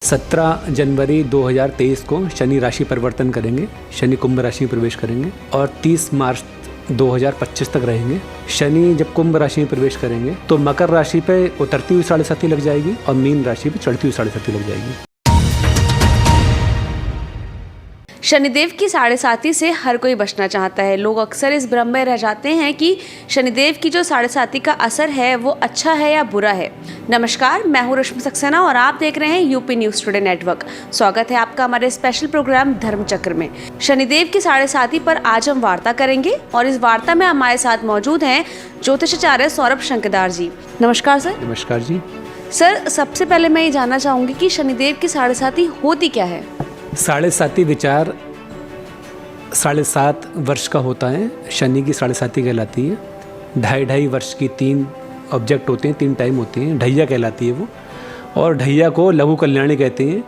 17 जनवरी 2023 को शनि राशि परिवर्तन करेंगे, शनि कुंभ राशि में प्रवेश करेंगे और 30 मार्च 2025 तक रहेंगे। शनि जब कुंभ राशि में प्रवेश करेंगे तो मकर राशि पे उतरती हुई 7.5 लग जाएगी और मीन राशि पे चढ़ती हुई 7.5 लग जाएगी। शनिदेव की 7.5 से हर कोई बचना चाहता है। लोग अक्सर इस भ्रम में रह जाते हैं कि शनिदेव की जो 7.5 का असर है वो अच्छा है या बुरा है। नमस्कार, मैं हूँ रश्मि सक्सेना और आप देख रहे हैं यूपी न्यूज़ टुडे नेटवर्क। स्वागत है आपका हमारे स्पेशल प्रोग्राम धर्म चक्र में। शनिदेव की 7.5 पर आज हम वार्ता करेंगे और इस वार्ता में हमारे साथ मौजूद हैं ज्योतिषाचार्य सौरभ शंकरदार जी। नमस्कार सर। नमस्कार जी। सर, सबसे पहले मैं ये जानना चाहूँगी कि शनिदेव की 7.5 होती क्या है? 7.5 विचार 7.5 वर्ष का होता है। शनि की 7.5 कहलाती है। 2.5 वर्ष की 3 ऑब्जेक्ट होते हैं, 3 टाइम होते हैं। ढैया कहलाती है वो, और ढैया को लघु कल्याणी कहते हैं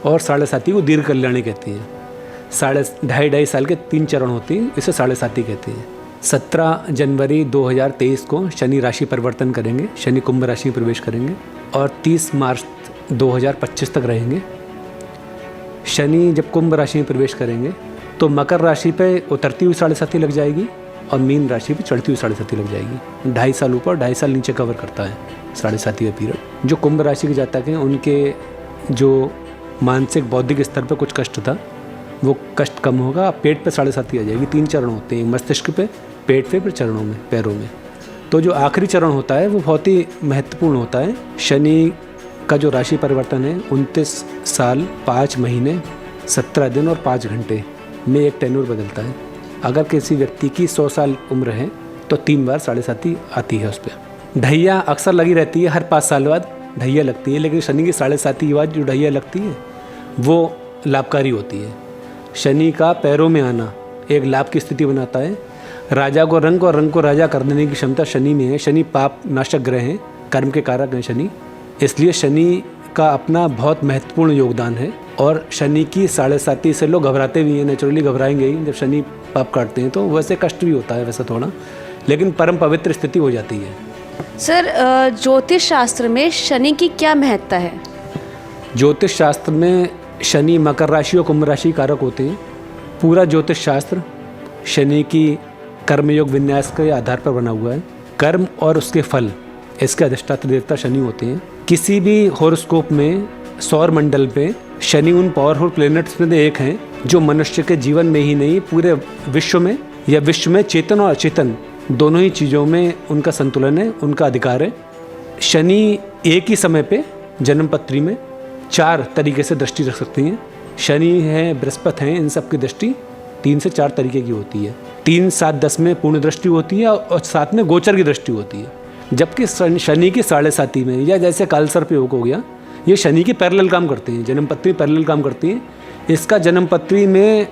और 7.5 को दीर्घ कल्याणी कहते हैं। 2.5 साल के 3 चरण होते हैं, इसे 7.5 कहते हैं। 17 जनवरी 2023 को शनि राशि परिवर्तन करेंगे, शनि कुंभ राशि में प्रवेश करेंगे और 30 मार्च 2025 तक रहेंगे। शनि जब कुंभ राशि में प्रवेश करेंगे तो मकर राशि पे उतरती हुई 7.5 लग जाएगी और मीन राशि पे चढ़ती हुई 7.5 लग जाएगी। 2.5 साल ऊपर 2.5 साल नीचे कवर करता है 7.5 का पीरियड। जो कुंभ राशि के जातक हैं उनके जो मानसिक बौद्धिक स्तर पर कुछ कष्ट था वो कष्ट कम होगा। पेट पे 7.5 आ जाएगी। 3 चरण होते हैं, मस्तिष्क पे, पेट पे, फिर चरणों में, पैरों में। तो जो आखिरी चरण होता है वो बहुत ही महत्वपूर्ण होता है। शनि का जो राशि परिवर्तन है 29 साल 5 महीने 17 दिन और 5 घंटे में एक टेन्योर बदलता है। अगर किसी व्यक्ति की 100 साल उम्र है तो 3 बार 7.5 आती है उस पर। ढैया अक्सर लगी रहती है, हर 5 साल बाद ढैया लगती है, लेकिन शनि की 7.5 के बाद जो ढैया लगती है वो लाभकारी होती है। शनि का पैरों में आना एक लाभ की स्थिति बनाता है। राजा को रंग और रंग को राजा कर देने की क्षमता शनि में है। शनि पाप नाशक ग्रह हैं, कर्म के कारक हैं शनि, इसलिए शनि का अपना बहुत महत्वपूर्ण योगदान है। और शनि की 7.5 से लोग घबराते भी हैं, नेचुरली घबराएंगे ही जब शनि पाप काटते हैं, तो वैसे कष्ट भी होता है वैसा थोड़ा, लेकिन परम पवित्र स्थिति हो जाती है। सर, ज्योतिष शास्त्र में शनि की क्या महत्ता है? ज्योतिष शास्त्र में शनि मकर राशि और कुंभ राशि कारक होते हैं। पूरा ज्योतिष शास्त्र शनि की कर्मयोग विन्यास के आधार पर बना हुआ है। कर्म और उसके फल, इसके अधिष्ठात्र देवता शनि होते हैं। किसी भी हॉरोस्कोप में सौर मंडल पे शनि उन पावरफुल प्लैनेट्स में से एक हैं जो मनुष्य के जीवन में ही नहीं पूरे विश्व में या विश्व में चेतन और अचेतन दोनों ही चीज़ों में उनका संतुलन है, उनका अधिकार है। शनि एक ही समय पे जन्म पत्री में 4 तरीके से दृष्टि रख सकती हैं। शनि है, बृहस्पति हैं, इन सब की दृष्टि 3 से 4 तरीके की होती है। 3, 7, 10 में पूर्ण दृष्टि होती है और 7 में गोचर की दृष्टि होती है। जबकि शनि की 7.5 में, या जैसे कालसर्प योग हो गया, ये शनि की पैरेलल काम करते हैं, जन्म पत्री पैरेलल काम करती हैं। इसका जन्म पत्री में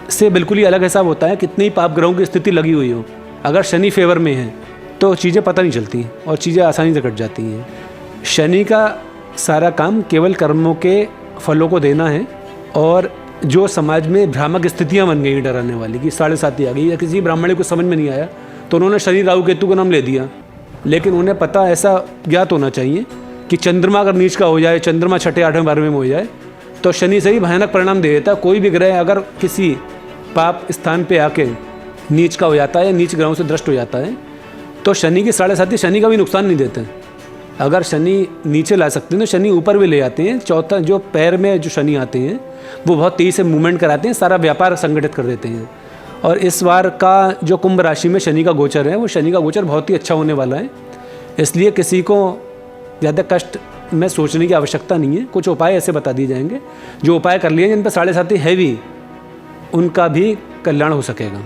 से बिल्कुल ही अलग हिसाब होता है। कितनी पाप ग्रहों की स्थिति लगी हुई हो, अगर शनि फेवर में है तो चीज़ें पता नहीं चलती और चीज़ें आसानी से कट जाती हैं। शनि का सारा काम केवल कर्मों के फलों को देना है। और जो समाज में भ्रामक स्थितियाँ बन गई डराने वाली कि 7.5 आ गई, या किसी ब्राह्मण को समझ में नहीं आया तो उन्होंने शनि राहु केतु का नाम ले दिया, लेकिन उन्हें पता ऐसा ज्ञात होना चाहिए कि चंद्रमा अगर नीच का हो जाए, चंद्रमा 6, 8, 12 में हो जाए तो शनि से ही भयानक परिणाम दे देता है। कोई भी ग्रह अगर किसी पाप स्थान पे आके नीच का हो जाता है या नीच ग्रहों से दृष्ट हो जाता है तो शनि की 7.5 शनि का भी नुकसान नहीं देते। अगर शनि नीचे ला सकते हैं तो शनि ऊपर भी ले जाते हैं। चौथा, जो पैर में जो शनि आते हैं वो बहुत तेज़ी से मूवमेंट कराते हैं, सारा व्यापार संगठित कर देते हैं। और इस बार का जो कुंभ राशि में शनि का गोचर है वो शनि का गोचर बहुत ही अच्छा होने वाला है। इसलिए किसी को ज़्यादा कष्ट में सोचने की आवश्यकता नहीं है। कुछ उपाय ऐसे बता दिए जाएंगे, जो उपाय कर लिए जिन पर 7.5 है भी, उनका भी कल्याण हो सकेगा।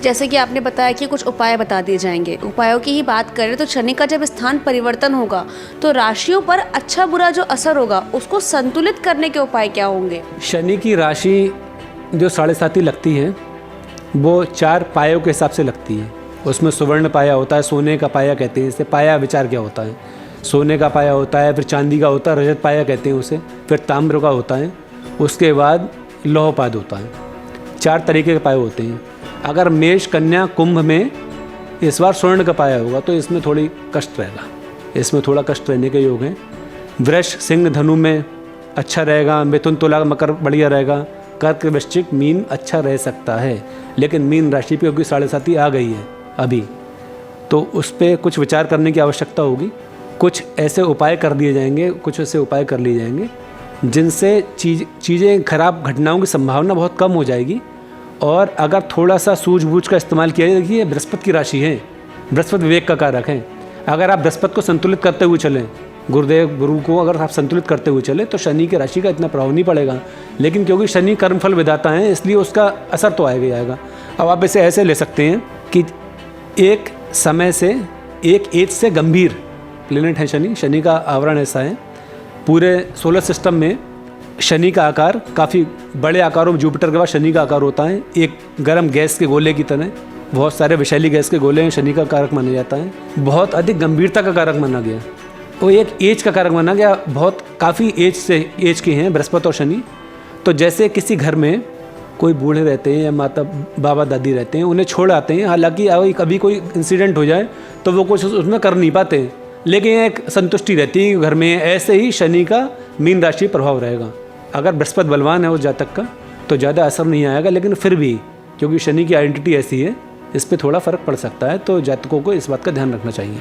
जैसे कि आपने बताया कि कुछ उपाय बता दिए जाएंगे, उपायों की ही बात करें तो शनि का जब स्थान परिवर्तन होगा तो राशियों पर अच्छा बुरा जो असर होगा उसको संतुलित करने के उपाय क्या होंगे? शनि की राशि जो 7.5 लगती है वो 4 पायों के हिसाब से लगती है। उसमें सुवर्ण पाया होता है, सोने का पाया कहते हैं इसे। पाया विचार क्या होता है? सोने का पाया होता है, फिर चांदी का होता है, रजत पाया कहते हैं उसे, फिर ताम्र का होता है, उसके बाद लौहपाद होता है। 4 तरीके के पाए होते हैं। अगर मेष, कन्या, कुंभ में इस बार स्वर्ण का पाया होगा तो इसमें थोड़ी कष्ट रहेगा, इसमें थोड़ा कष्ट रहने के योग हैं। वृष, सिंह, धनु में अच्छा रहेगा, मिथुन तुला मकर बढ़िया रहेगा, कर्क वृश्चिक मीन अच्छा रह सकता है। लेकिन मीन राशि पे क्योंकि 7.5 आ गई है अभी, तो उस पर कुछ विचार करने की आवश्यकता होगी। कुछ ऐसे उपाय कर दिए जाएंगे, कुछ ऐसे उपाय कर लिए जाएंगे जिनसे चीज़ें खराब घटनाओं की संभावना बहुत कम हो जाएगी। और अगर थोड़ा सा सूझबूझ का इस्तेमाल किया जाए, देखिए बृहस्पति की राशि है, बृहस्पति विवेक का कारक है। अगर आप बृहस्पति को संतुलित करते हुए चलें, गुरु को अगर आप संतुलित करते हुए चले, तो शनि की राशि का इतना प्रभाव नहीं पड़ेगा। लेकिन क्योंकि शनि कर्मफल विधाता है, इसलिए उसका असर तो आएगा ही आएगा। अब आप इसे ऐसे ले सकते हैं कि एक समय से, एक एज से गंभीर प्लेनेट है शनि। शनि का आवरण ऐसा है, पूरे सोलर सिस्टम में शनि का आकार काफ़ी बड़े आकारों में, जुपिटर के बाद शनि का आकार होता है एक गर्म गैस के गोले की तरह। बहुत सारे विषैली गैस के गोले हैं, शनि का कारक माना जाता है, बहुत अधिक गंभीरता का कारक माना गया। वो एक एज का कारक माना गया, बहुत काफ़ी एज के हैं बृहस्पति और शनि। तो जैसे किसी घर में कोई बूढ़े रहते हैं या माता बाबा दादी रहते हैं, उन्हें छोड़ आते हैं, हालांकि कभी कोई इंसिडेंट हो जाए तो वो कुछ उसमें कर नहीं पाते हैं, लेकिन एक संतुष्टि रहती है घर में। ऐसे ही शनि का मीन राशि प्रभाव रहेगा। अगर बृहस्पति बलवान है उस जातक का तो ज़्यादा असर नहीं आएगा, लेकिन फिर भी क्योंकि शनि की आइडेंटिटी ऐसी है, इस पर थोड़ा फ़र्क पड़ सकता है। तो जातकों को इस बात का ध्यान रखना चाहिए।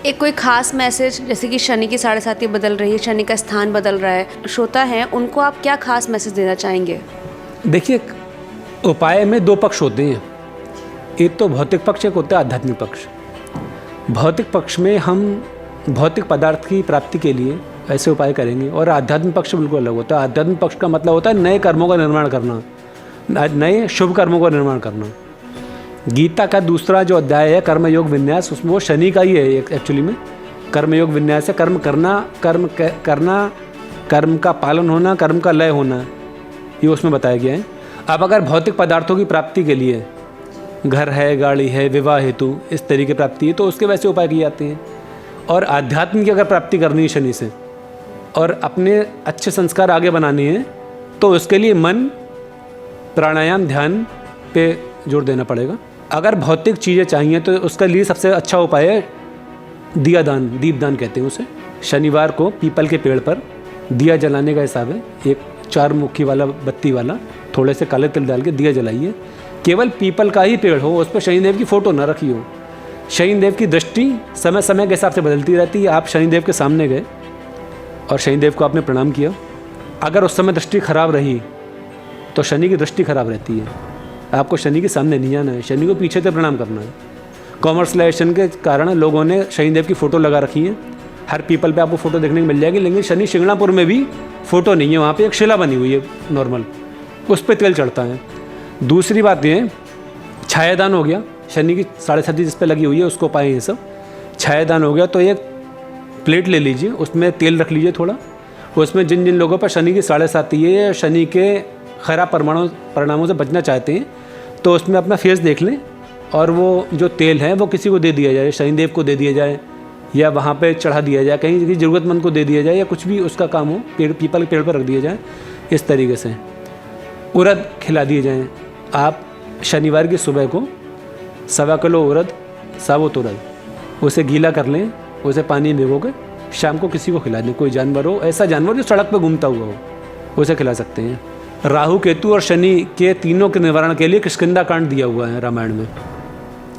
एक कोई खास मैसेज, जैसे कि शनि की 7.5 बदल रही है, शनि का स्थान बदल रहा है, श्रोता है उनको आप क्या खास मैसेज देना चाहेंगे? देखिए, उपाय में 2 पक्ष होते हैं, एक तो भौतिक पक्ष, एक होता है आध्यात्मिक पक्ष। भौतिक पक्ष में हम भौतिक पदार्थ की प्राप्ति के लिए ऐसे उपाय करेंगे, और आध्यात्मिक पक्ष बिल्कुल अलग होता है। आध्यात्मिक पक्ष का मतलब होता है नए कर्मों का निर्माण करना, नए शुभ कर्मों का निर्माण करना। गीता का दूसरा जो अध्याय है कर्मयोग विन्यास, उसमें वो शनि का ही है एक्चुअली में। कर्मयोग विन्यास है कर्म करना, कर्म का पालन होना, कर्म का लय होना, ये उसमें बताया गया है। अब अगर भौतिक पदार्थों की प्राप्ति के लिए घर है, गाड़ी है, विवाह हेतु इस तरीके की प्राप्ति है, तो उसके वैसे उपाय किए जाते हैं। और आध्यात्म की अगर प्राप्ति करनी है शनि से और अपने अच्छे संस्कार आगे बनाने हैं, तो उसके लिए मन, प्राणायाम, ध्यान पे जोर देना पड़ेगा। अगर भौतिक चीज़ें चाहिए तो उसके लिए सबसे अच्छा उपाय है दिया दान, दीपदान कहते हैं उसे। शनिवार को पीपल के पेड़ पर दिया जलाने का हिसाब है, एक 4 मुखी वाला बत्ती वाला, थोड़े से काले तिल डाल के दिया जलाइए। केवल पीपल का ही पेड़ हो, उस पर शनिदेव की फ़ोटो ना रखी हो। शनिदेव की दृष्टि समय समय के हिसाब से बदलती रहती है। आप शनिदेव के सामने गए और शनिदेव को आपने प्रणाम किया, अगर उस समय दृष्टि खराब रही तो शनि की दृष्टि खराब रहती है। आपको शनि के सामने नहीं आना है, शनि को पीछे से प्रणाम करना है। कॉमर्शलाइजेशन के कारण लोगों ने शनिदेव की फ़ोटो लगा रखी है, हर पीपल पे आपको फ़ोटो देखने को मिल जाएगी, लेकिन शनि शिंगणापुर में भी फ़ोटो नहीं है, वहाँ पे एक शिला बनी हुई है नॉर्मल, उस पर तेल चढ़ता है। दूसरी बात ये, छायादान हो गया, शनि की 7.5 जिस पे लगी हुई है उसको पाए ये सब। छायादान हो गया तो एक प्लेट ले लीजिए, उसमें तेल रख लीजिए थोड़ा, उसमें जिन जिन लोगों पर शनि की 7.5 है, शनि के खराब परिणामों से बचना चाहते हैं, तो उसमें अपना फेस देख लें और वो जो तेल है वो किसी को दे दिया जाए, शनिदेव को दे दिया जाए या वहाँ पे चढ़ा दिया जाए, कहीं किसी ज़रूरतमंद को दे दिया जाए, या कुछ भी उसका काम हो, पीपल के पेड़ पर रख दिया जाए। इस तरीके से उड़द खिला दिए जाएँ। आप शनिवार की सुबह को 1.25 किलो उड़द, साबुत उड़द, उसे गीला कर लें, उसे पानी में भिगो के शाम को किसी को खिला दें। कोई जानवर हो, ऐसा जानवर जो सड़क पर घूमता हुआ हो, उसे खिला सकते हैं। राहु, केतु और शनि के तीनों के निवारण के लिए किष्किंधा कांड दिया हुआ है रामायण में।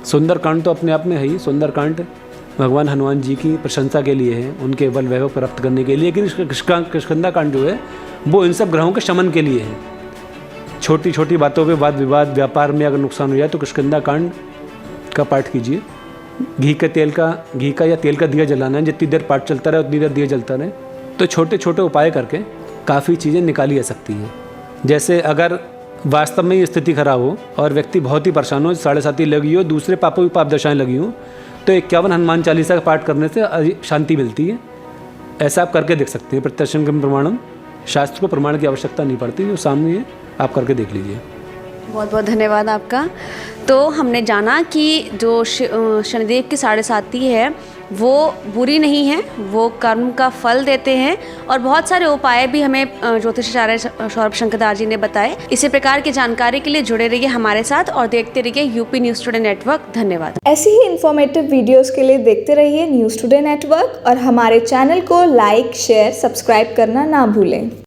सुंदर कांड तो अपने आप में है ही, सुंदर कांड भगवान हनुमान जी की प्रशंसा के लिए है, उनके बल वैभव प्राप्त करने के लिए। लेकिन किष्किंधा कांड जो है वो इन सब ग्रहों के शमन के लिए है। छोटी छोटी बातों पे वाद विवाद, व्यापार में अगर नुकसान हो जाए तो किष्किंधा कांड का पाठ कीजिए। घी का या तेल का दिया जलाना है, जितनी देर पाठ चलता रहे उतनी देर दिया जलता रहे। तो छोटे छोटे उपाय करके काफ़ी चीज़ें निकाली जा सकती हैं। जैसे अगर वास्तव में ये स्थिति खराब हो और व्यक्ति बहुत ही परेशान हो, 7.5 लगी हो, दूसरे पापों की पाप दशाएँ लगी हो, तो 51 हनुमान चालीसा का पाठ करने से शांति मिलती है। ऐसा आप करके देख सकते हैं। प्रत्यक्षम प्रमाणम, शास्त्र को प्रमाण की आवश्यकता नहीं पड़ती, जो सामने है आप करके देख लीजिए। बहुत बहुत धन्यवाद आपका। तो हमने जाना कि जो शनिदेव की साढ़े साती है वो बुरी नहीं है, वो कर्म का फल देते हैं और बहुत सारे उपाय भी हमें ज्योतिषाचार्य सौरभ शंकरदास जी ने बताए। इसी प्रकार की जानकारी के लिए जुड़े रहिए हमारे साथ और देखते रहिए यूपी न्यूज़ टुडे नेटवर्क। धन्यवाद। ऐसी ही इन्फॉर्मेटिव वीडियोस के लिए देखते रहिए न्यूज़ टुडे नेटवर्क और हमारे चैनल को लाइक, शेयर, सब्सक्राइब करना ना भूलें।